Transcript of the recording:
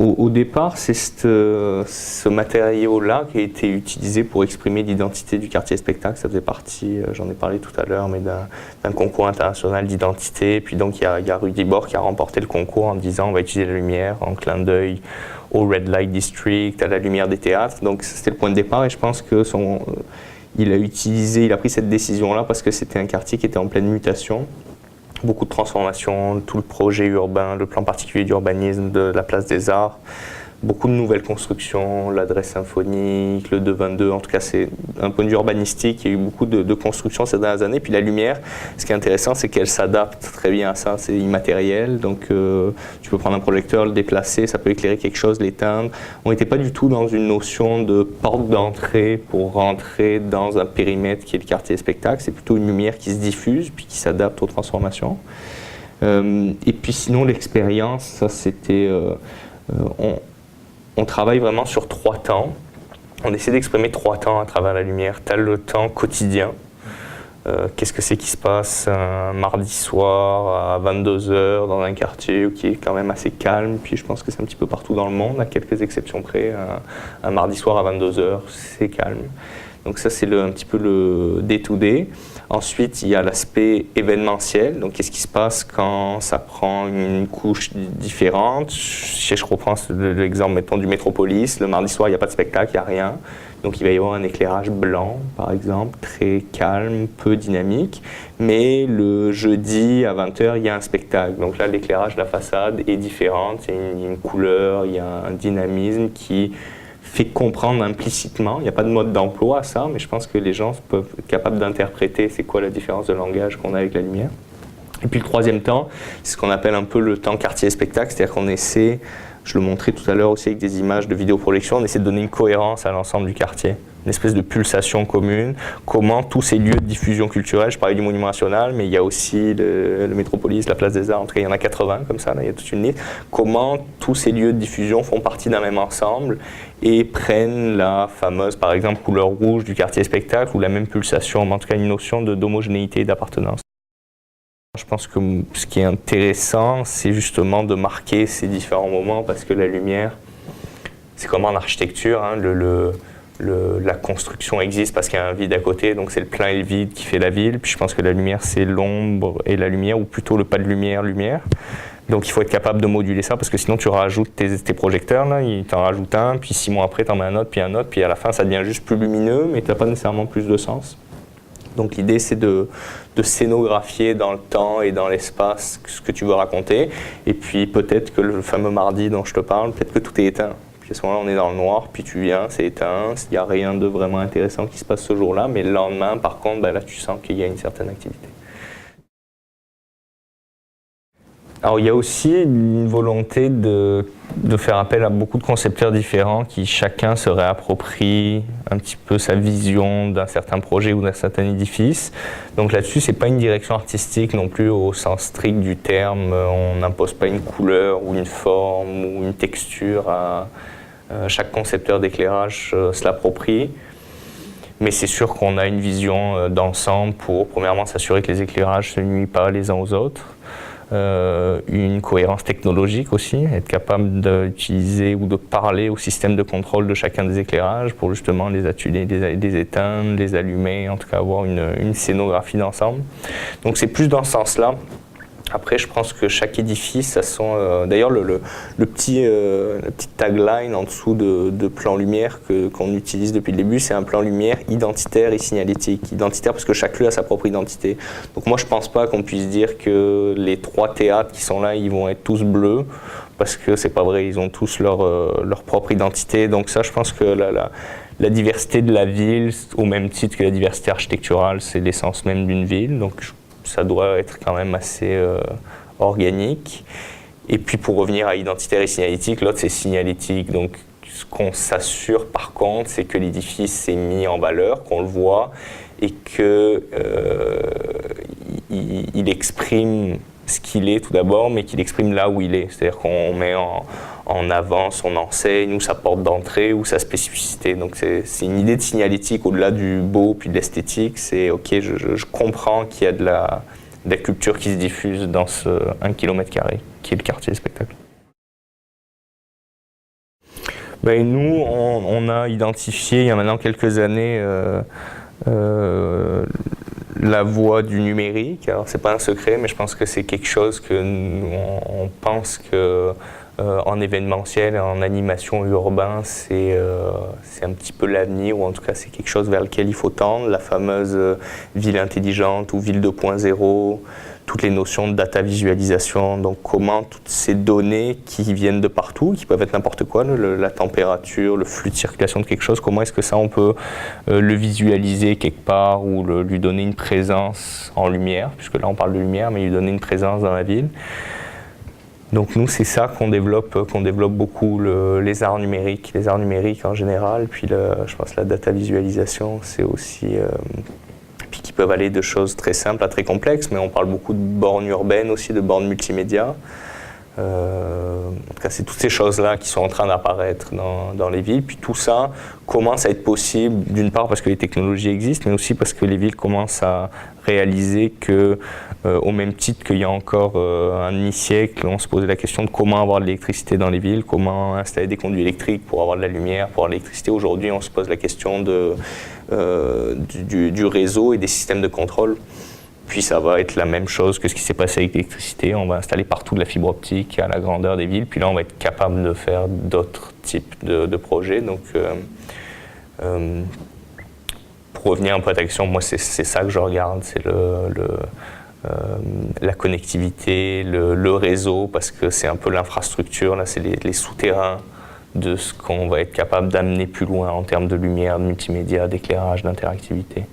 Au départ, c'est ce matériau-là qui a été utilisé pour exprimer l'identité du quartier spectacle. Ça faisait partie, j'en ai parlé tout à l'heure, mais d'un concours international d'identité. Puis donc il y a Rudy Bor qui a remporté le concours en disant on va utiliser la lumière en clin d'œil au Red Light District, à la lumière des théâtres. Donc c'était le point de départ et je pense que il a pris cette décision-là parce que c'était un quartier qui était en pleine mutation. Beaucoup de transformations, tout le projet urbain, le plan particulier d'urbanisme de la place des Arts, beaucoup de nouvelles constructions, l'adresse symphonique, le 222, en tout cas c'est un point de vue urbanistique, il y a eu beaucoup de constructions ces dernières années. Puis la lumière, ce qui est intéressant, c'est qu'elle s'adapte très bien à ça, c'est immatériel, donc tu peux prendre un projecteur, le déplacer, ça peut éclairer quelque chose, l'éteindre. On n'était pas du tout dans une notion de porte d'entrée pour rentrer dans un périmètre qui est le quartier spectacle, c'est plutôt une lumière qui se diffuse puis qui s'adapte aux transformations. Et puis sinon l'expérience, ça c'était... on travaille vraiment sur 3 temps. On essaie d'exprimer 3 temps à travers la lumière. Tu as le temps quotidien. Qu'est-ce que c'est qui se passe un mardi soir à 22h dans un quartier qui est quand même assez calme. Puis je pense que c'est un petit peu partout dans le monde, à quelques exceptions près. Un mardi soir à 22h, c'est calme. Donc ça, c'est un petit peu le day-to-day. Ensuite, il y a l'aspect événementiel. Donc, qu'est-ce qui se passe quand ça prend une couche différente? Je reprends l'exemple, mettons, du Métropolis. Le mardi soir, il n'y a pas de spectacle, il n'y a rien. Donc, il va y avoir un éclairage blanc, par exemple, très calme, peu dynamique. Mais le jeudi, à 20h, il y a un spectacle. Donc là, l'éclairage de la façade est différent. Il y a une couleur, il y a un dynamisme qui fait comprendre implicitement, il n'y a pas de mode d'emploi à ça, mais je pense que les gens peuvent être capables d'interpréter c'est quoi la différence de langage qu'on a avec la lumière. Et puis le troisième temps, c'est ce qu'on appelle un peu le temps quartier-spectacle, c'est-à-dire qu'on essaie, je le montrais tout à l'heure aussi avec des images de vidéoprojection, on essaie de donner une cohérence à l'ensemble du quartier, une espèce de pulsation commune, comment tous ces lieux de diffusion culturelle, je parlais du Monument National, mais il y a aussi le Métropolis, la Place des Arts, en tout cas il y en a 80 comme ça, là, il y a toute une liste, comment tous ces lieux de diffusion font partie d'un même ensemble et prennent la fameuse, par exemple, couleur rouge du quartier spectacle ou la même pulsation, mais en tout cas une notion d'homogénéité et d'appartenance. Je pense que ce qui est intéressant, c'est justement de marquer ces différents moments parce que la lumière, c'est comme en architecture, hein, la construction existe parce qu'il y a un vide à côté, donc c'est le plein et le vide qui fait la ville. Puis je pense que la lumière, c'est l'ombre et la lumière, ou plutôt le pas de lumière. Donc il faut être capable de moduler ça, parce que sinon tu rajoutes tes projecteurs, là, t'en rajoutes un, puis 6 mois après t'en mets un autre, puis à la fin ça devient juste plus lumineux, mais t'as pas nécessairement plus de sens. Donc l'idée c'est de scénographier dans le temps et dans l'espace ce que tu veux raconter, et puis peut-être que le fameux mardi dont je te parle, peut-être que tout est éteint. Puis à ce moment-là on est dans le noir, puis tu viens, c'est éteint, il n'y a rien de vraiment intéressant qui se passe ce jour-là, mais le lendemain par contre, ben là tu sens qu'il y a une certaine activité. Alors il y a aussi une volonté de faire appel à beaucoup de concepteurs différents qui chacun se réapproprie un petit peu sa vision d'un certain projet ou d'un certain édifice. Donc là-dessus, c'est pas une direction artistique non plus au sens strict du terme. On n'impose pas une couleur ou une forme ou une texture à chaque concepteur d'éclairage se l'approprie. Mais c'est sûr qu'on a une vision d'ensemble pour, premièrement, s'assurer que les éclairages ne se nuisent pas les uns aux autres. Une cohérence technologique aussi, être capable d'utiliser ou de parler au système de contrôle de chacun des éclairages pour justement les attuler, les éteindre, les allumer, en tout cas avoir une scénographie d'ensemble. Donc c'est plus dans ce sens-là. Après, je pense que chaque édifice a son... D'ailleurs, la petite tagline en dessous de plan lumière qu'on utilise depuis le début, c'est un plan lumière identitaire et signalétique. Identitaire parce que chaque lieu a sa propre identité. Donc moi, je ne pense pas qu'on puisse dire que les 3 théâtres qui sont là, ils vont être tous bleus, parce que c'est pas vrai, ils ont tous leur propre identité. Donc ça, je pense que la diversité de la ville, au même titre que la diversité architecturale, c'est l'essence même d'une ville. Donc ça doit être quand même assez organique. Et puis pour revenir à identitaire et signalétique, l'autre c'est signalétique. Donc ce qu'on s'assure par contre, c'est que l'édifice s'est mis en valeur, qu'on le voit, et qu'il exprime ce qu'il est tout d'abord, mais qu'il exprime là où il est. C'est-à-dire qu'on met en avant son enseigne, ou sa porte d'entrée, ou sa spécificité. Donc c'est une idée de signalétique au-delà du beau puis de l'esthétique. C'est ok, je comprends qu'il y a de la culture qui se diffuse dans ce 1 km² qui est le quartier spectacle. Ben, nous, on a identifié il y a maintenant quelques années la voie du numérique. Alors c'est pas un secret, mais je pense que c'est quelque chose que on pense que en événementiel et en animation urbain, c'est un petit peu l'avenir, ou en tout cas c'est quelque chose vers lequel il faut tendre, la fameuse ville intelligente ou ville 2.0, toutes les notions de data visualisation, donc comment toutes ces données qui viennent de partout, qui peuvent être n'importe quoi, la température, le flux de circulation de quelque chose, comment est-ce que ça on peut le visualiser quelque part ou lui donner une présence en lumière, puisque là on parle de lumière, mais lui donner une présence dans la ville. Donc nous, c'est ça qu'on développe beaucoup, les arts numériques en général, puis je pense la data visualisation, c'est aussi, puis qui peuvent aller de choses très simples à très complexes, mais on parle beaucoup de bornes urbaines aussi, de bornes multimédia. En tout cas, c'est toutes ces choses-là qui sont en train d'apparaître dans les villes, puis tout ça commence à être possible, d'une part parce que les technologies existent, mais aussi parce que les villes commencent à réaliser que, au même titre qu'il y a encore un demi-siècle, on se posait la question de comment avoir de l'électricité dans les villes, comment installer des conduits électriques pour avoir de la lumière, pour avoir de l'électricité. Aujourd'hui, on se pose la question du réseau et des systèmes de contrôle. Puis ça va être la même chose que ce qui s'est passé avec l'électricité. On va installer partout de la fibre optique à la grandeur des villes. Puis là, on va être capable de faire d'autres types de projets. Donc, pour revenir un peu à ta question, moi, c'est ça que je regarde. C'est la connectivité, le réseau, parce que c'est un peu l'infrastructure. Là, c'est les souterrains de ce qu'on va être capable d'amener plus loin en termes de lumière, de multimédia, d'éclairage, d'interactivité.